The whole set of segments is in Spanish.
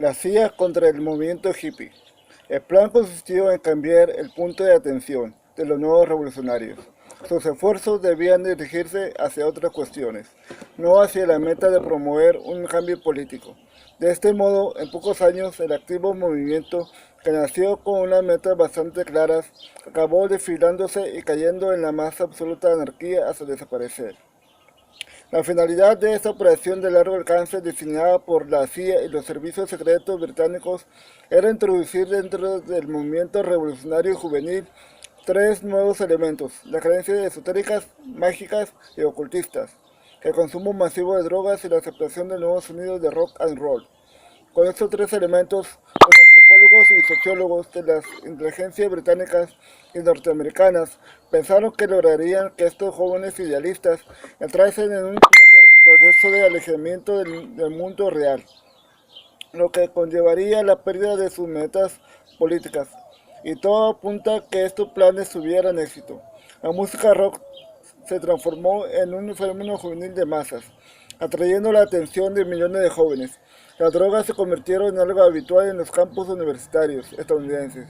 La CIA contra el movimiento hippie. El plan consistió en cambiar el punto de atención de los nuevos revolucionarios. Sus esfuerzos debían dirigirse hacia otras cuestiones, no hacia la meta de promover un cambio político. De este modo, en pocos años, el activo movimiento, que nació con unas metas bastante claras, acabó desfilándose y cayendo en la más absoluta anarquía hasta desaparecer. La finalidad de esta operación de largo alcance diseñada por la CIA y los servicios secretos británicos era introducir dentro del movimiento revolucionario juvenil tres nuevos elementos: las creencias esotéricas, mágicas y ocultistas, el consumo masivo de drogas y la aceptación de nuevos sonidos de rock and roll. Con estos tres elementos, los antropólogos y sociólogos de las inteligencias británicas y norteamericanas pensaron que lograrían que estos jóvenes idealistas entrasen en un proceso de alejamiento del mundo real, lo que conllevaría la pérdida de sus metas políticas, y todo apunta a que estos planes tuvieran éxito. La música rock se transformó en un fenómeno juvenil de masas, atrayendo la atención de millones de jóvenes. Las drogas se convirtieron en algo habitual en los campus universitarios estadounidenses,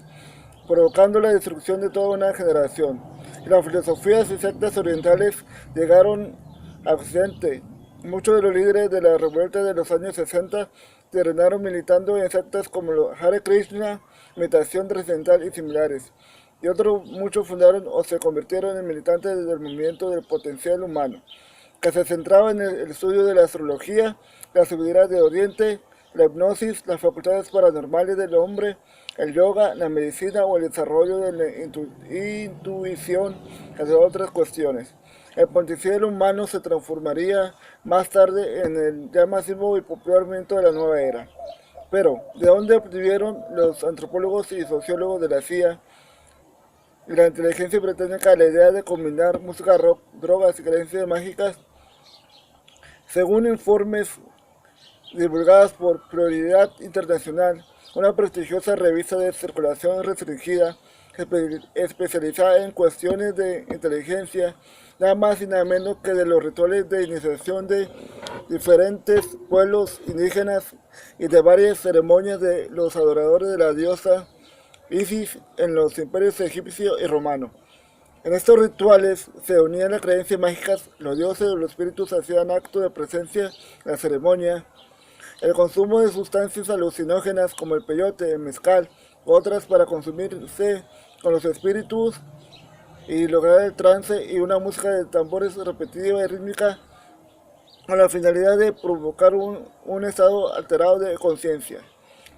provocando la destrucción de toda una generación. Y las filosofías y sectas orientales llegaron a Occidente. Muchos de los líderes de la revuelta de los años 60 terminaron militando en sectas como los Hare Krishna, meditación trascendental y similares. Y otros muchos fundaron o se convirtieron en militantes del movimiento del potencial humano, que se centraba en el estudio de la astrología, la sabiduría de Oriente, la hipnosis, las facultades paranormales del hombre, el yoga, la medicina o el desarrollo de la intuición, entre otras cuestiones. El potencial humano se transformaría más tarde en el ya masivo y popular movimiento de la nueva era. Pero, ¿de dónde obtuvieron los antropólogos y sociólogos de la CIA y la inteligencia británica la idea de combinar música rock, drogas y creencias mágicas? Según informes divulgados por Prioridad Internacional, una prestigiosa revista de circulación restringida especializada en cuestiones de inteligencia, nada más y nada menos que de los rituales de iniciación de diferentes pueblos indígenas y de varias ceremonias de los adoradores de la diosa Isis en los imperios egipcio y romano. En estos rituales se unían las creencias mágicas, los dioses o los espíritus hacían acto de presencia en la ceremonia, el consumo de sustancias alucinógenas como el peyote, el mezcal, otras para consumirse con los espíritus y lograr el trance, y una música de tambores repetitiva y rítmica con la finalidad de provocar un estado alterado de conciencia.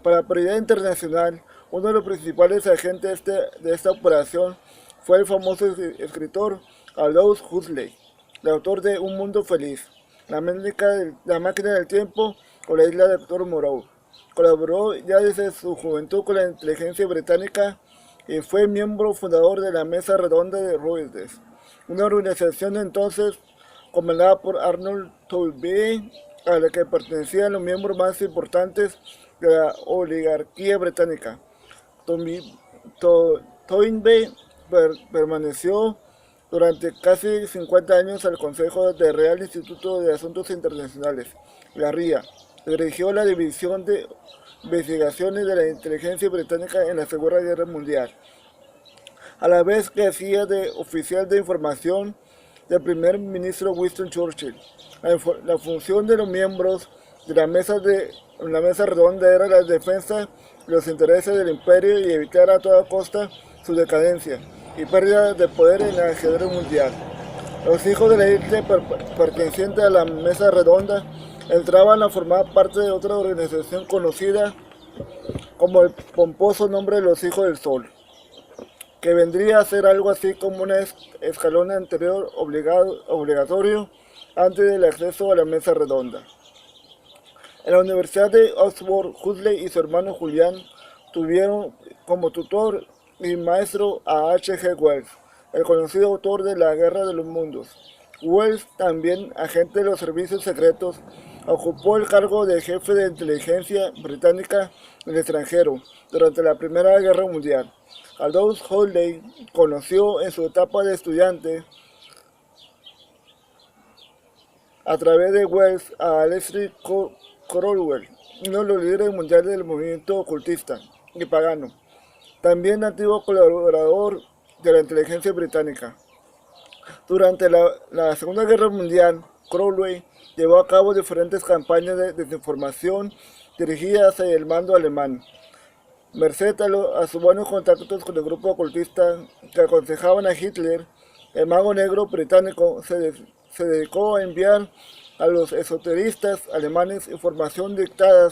Para la Prioridad Internacional, uno de los principales agentes de esta operación fue el famoso escritor Aldous Huxley, el autor de Un Mundo Feliz, La Máquina del Tiempo o La Isla de Dr. Moreau. Colaboró ya desde su juventud con la inteligencia británica y fue miembro fundador de la Mesa Redonda de Reuters, una organización entonces comandada por Arnold Toynbee, a la que pertenecían los miembros más importantes de la oligarquía británica. Toynbee permaneció durante casi 50 años al Consejo del Real Instituto de Asuntos Internacionales, la RIA. Dirigió la División de Investigaciones de la Inteligencia Británica en la Segunda Guerra Mundial, a la vez que hacía de oficial de información del primer ministro Winston Churchill. La función de los miembros de la mesa redonda era la defensa de los intereses del imperio y evitar a toda costa su decadencia y pérdida de poder en el ajedrez mundial. Los hijos de la élite pertenecientes a la mesa redonda entraban a formar parte de otra organización conocida como el pomposo nombre de los Hijos del Sol, que vendría a ser algo así como un escalón anterior obligatorio antes del acceso a la mesa redonda. En la Universidad de Oxford, Huxley y su hermano Julian tuvieron como tutor y maestro a H. G. Wells, el conocido autor de La Guerra de los Mundos. Wells, también agente de los servicios secretos, ocupó el cargo de jefe de inteligencia británica en el extranjero durante la Primera Guerra Mundial. Aldous Huxley conoció en su etapa de estudiante a través de Wells a Aleister Crowell, uno de los líderes mundiales del movimiento ocultista y pagano, también antiguo colaborador de la inteligencia británica. Durante la Segunda Guerra Mundial, Crowley llevó a cabo diferentes campañas de desinformación dirigidas hacia el mando alemán. Merced a sus buenos contactos con el grupo ocultista que aconsejaban a Hitler, el mago negro británico se dedicó a enviar a los esoteristas alemanes información dictada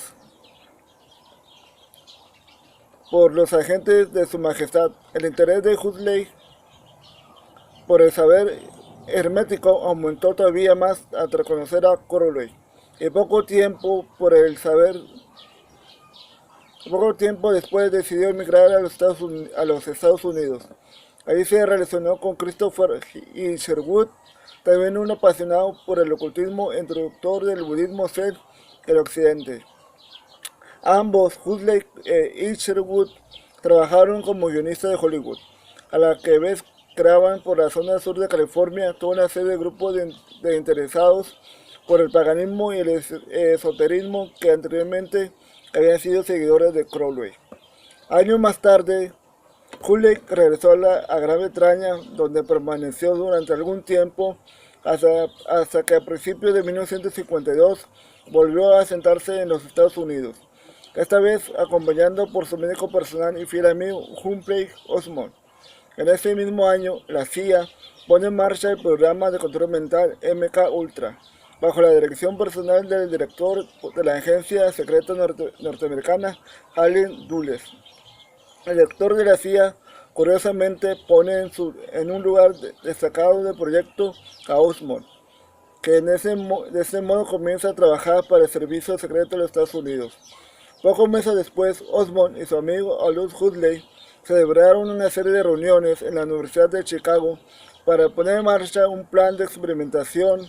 por los agentes de su majestad. El interés de Huxley por el saber hermético aumentó todavía más al reconocer a Crowley. Y poco tiempo después decidió emigrar a los Estados Unidos. Ahí se relacionó con Christopher Isherwood, también un apasionado por el ocultismo, introductor del budismo zen en el occidente. Ambos, Huxley e Isherwood, trabajaron como guionistas de Hollywood, a la que vez creaban por la zona sur de California toda una serie de grupos de interesados por el paganismo y el esoterismo que anteriormente habían sido seguidores de Crowley. Años más tarde, Huxley regresó a Gran Bretaña, donde permaneció durante algún tiempo hasta que a principios de 1952 volvió a asentarse en los Estados Unidos, esta vez acompañado por su médico personal y fiel amigo Humphrey Osmond. En ese mismo año, la CIA pone en marcha el programa de control mental MK Ultra, bajo la dirección personal del director de la agencia secreta norteamericana, Allen Dulles. El director de la CIA, curiosamente, pone en un lugar destacado del proyecto a Osmond, que de ese modo comienza a trabajar para el servicio secreto de los Estados Unidos. Pocos meses después, Osmond y su amigo Aldous Huxley celebraron una serie de reuniones en la Universidad de Chicago para poner en marcha un plan de experimentación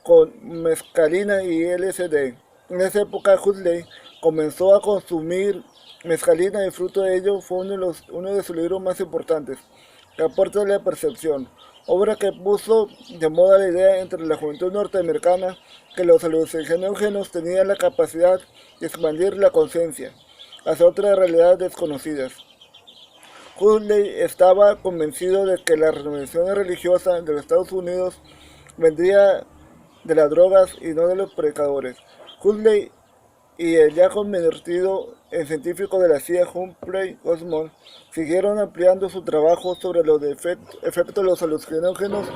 con mescalina y LSD. En esa época, Huxley comenzó a consumir mescalina y fruto de ello fue uno de sus libros más importantes, La Puerta de la Percepción, obra que puso de moda la idea entre la juventud norteamericana que los alucinógenos tenían la capacidad de expandir la conciencia hacia otras realidades desconocidas. Huxley estaba convencido de que la renovación religiosa de los Estados Unidos vendría de las drogas y no de los predicadores. Huxley y el ya convertido en científico de la CIA Humphrey Osmond siguieron ampliando su trabajo sobre los efectos de los alucinógenos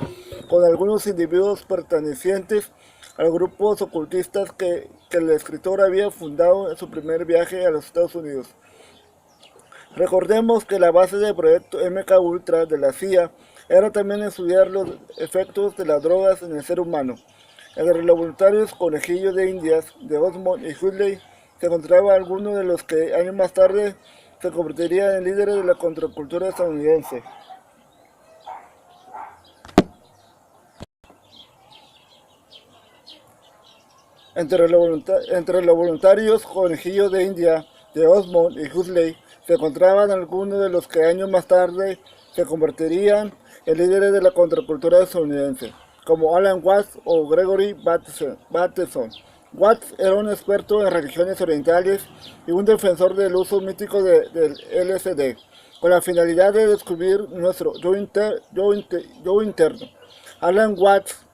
con algunos individuos pertenecientes a los grupos ocultistas que el escritor había fundado en su primer viaje a los Estados Unidos. Recordemos que la base del proyecto MK Ultra de la CIA era también estudiar los efectos de las drogas en el ser humano. Entre los voluntarios conejillos de indias de Osmond y Huxley se encontraba algunos de los que años más tarde se convertirían en líderes de la contracultura estadounidense. Entre los voluntarios conejillos de India de Osmond y Huxley se encontraban algunos de los que años más tarde se convertirían en líderes de la contracultura estadounidense, como Alan Watts o Gregory Bateson. Watts era un experto en religiones orientales y un defensor del uso mítico del LSD, con la finalidad de descubrir nuestro yo interno. Alan Watts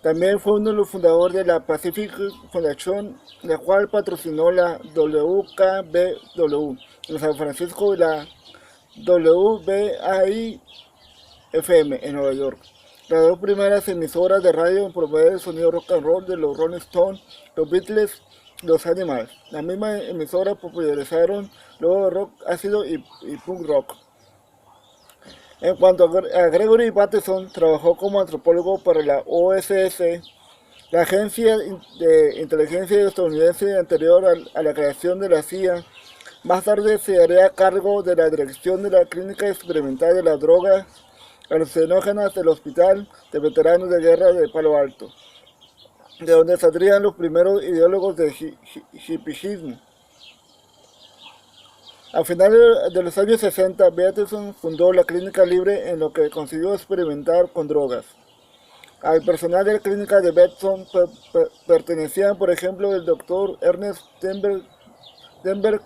también fue uno de los fundadores de la Pacific Foundation, la cual patrocinó la WKBW en San Francisco y la WBAI-FM en Nueva York. Las dos primeras emisoras de radio en promover el sonido rock and roll de los Rolling Stones, los Beatles y los Animals. Las mismas emisoras popularizaron luego rock ácido y punk rock. En cuanto a Gregory Bateson, trabajó como antropólogo para la OSS, la agencia de inteligencia estadounidense anterior a la creación de la CIA. Más tarde se haría cargo de la dirección de la Clínica Experimental de las Drogas Alucinógenas del Hospital de Veteranos de Guerra de Palo Alto, de donde saldrían los primeros ideólogos del hippiismo. A finales de los años 60, Bateson fundó la Clínica Libre en lo que consiguió experimentar con drogas. Al personal de la clínica de Bedson pertenecían, por ejemplo, el doctor Ernest Denberg,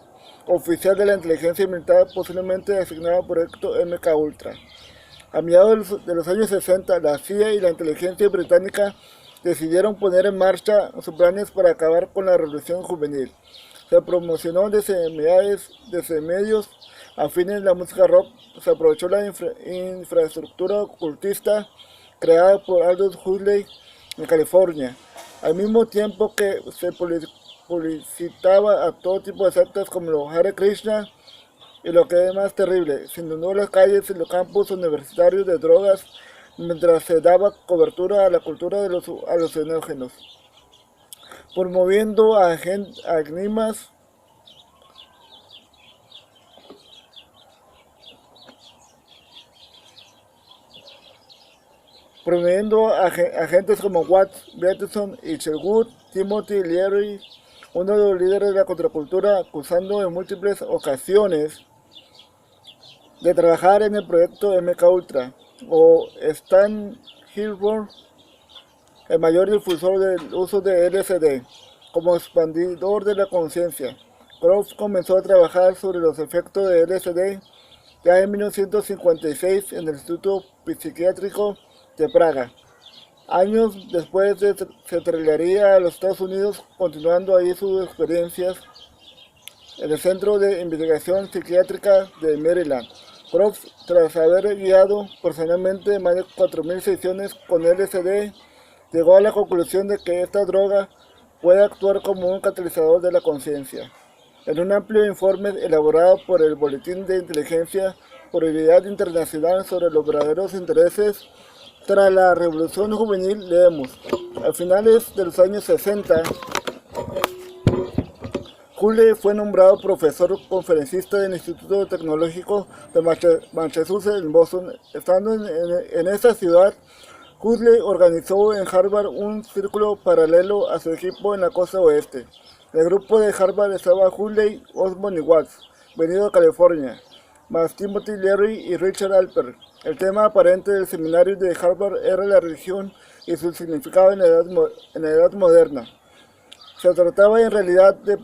oficial de la inteligencia militar posiblemente asignado al proyecto MK Ultra. A mediados de los años 60, la CIA y la inteligencia británica decidieron poner en marcha sus planes para acabar con la revolución juvenil. Se promocionó desde medios afines a la música rock, se aprovechó la infraestructura ocultista creada por Aldous Huxley en California, al mismo tiempo que se publicitaba a todo tipo de sectas como los Hare Krishna y lo que es más terrible, se inundó las calles y los campus universitarios de drogas mientras se daba cobertura a la cultura de los alucinógenos, promoviendo a enigmas agentes como Watts, Peterson y Sherwood. Timothy Leary, uno de los líderes de la contracultura, acusando en múltiples ocasiones de trabajar en el proyecto MK Ultra, o Stan Hilborn, el mayor difusor del uso de LSD como expandidor de la conciencia. Croft comenzó a trabajar sobre los efectos de LSD ya en 1956 en el Instituto Psiquiátrico de Praga. Años después se trasladaría a los Estados Unidos, continuando ahí sus experiencias en el Centro de Investigación Psiquiátrica de Maryland. Croft, tras haber guiado personalmente más de 4.000 sesiones con LSD, llegó a la conclusión de que esta droga puede actuar como un catalizador de la conciencia. En un amplio informe elaborado por el Boletín de Inteligencia por Unidad Internacional sobre los verdaderos intereses tras la Revolución Juvenil, leemos: a finales de los años 60, Huxley fue nombrado profesor conferencista del Instituto Tecnológico de Massachusetts en Boston. Estando en esta ciudad, Huxley organizó en Harvard un círculo paralelo a su equipo en la costa oeste. En el grupo de Harvard estaba Huxley, Osmond y Watts, venido de California, más Timothy Leary y Richard Alpert. El tema aparente del seminario de Harvard era la religión y su significado en la edad moderna. Se trataba en realidad de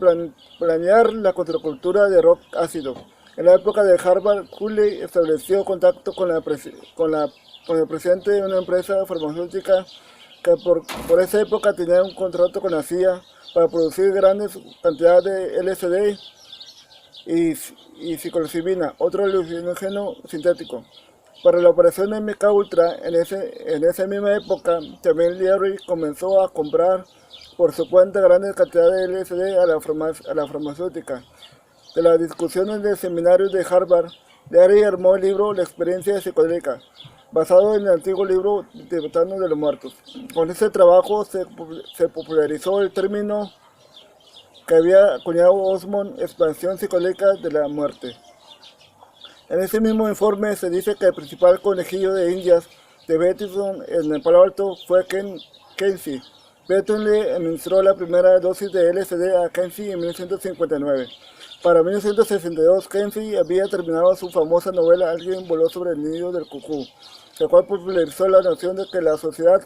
planear la contracultura de rock ácido. En la época de Harvard, Huxley estableció contacto con el presidente de una empresa farmacéutica que por esa época tenía un contrato con la CIA para producir grandes cantidades de LSD y psilocibina, otro alucinógeno sintético. Para la operación MK Ultra, en esa misma época, también Leary comenzó a comprar por su cuenta grandes cantidades de LSD a la farmacéutica. De las discusiones del seminario de Harvard, Leary armó el libro La experiencia psicodélica, basado en el antiguo libro tibetano de los muertos. Con este trabajo se popularizó el término que había acuñado Osmond, expansión psicodélica de la muerte. En ese mismo informe se dice que el principal conejillo de indias de Peterson en el Palo Alto fue Kenzie. Peterson le administró la primera dosis de LSD a Kenzie en 1959. Para 1962, Kenzie había terminado su famosa novela Alguien voló sobre el nido del cucú, la cual popularizó la noción de que la sociedad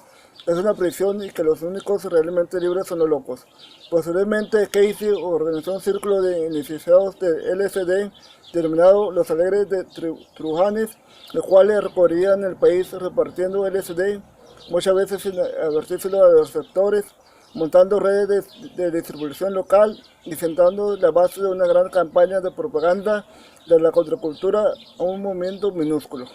es una prisión y que los únicos realmente libres son los locos. Posteriormente, Casey organizó un círculo de iniciados de LSD denominado Los Alegres de Trujanes, los cuales recorrían el país repartiendo LSD, muchas veces sin advertírselo a los receptores, montando redes de distribución local y sentando la base de una gran campaña de propaganda de la contracultura a un movimiento minúsculo.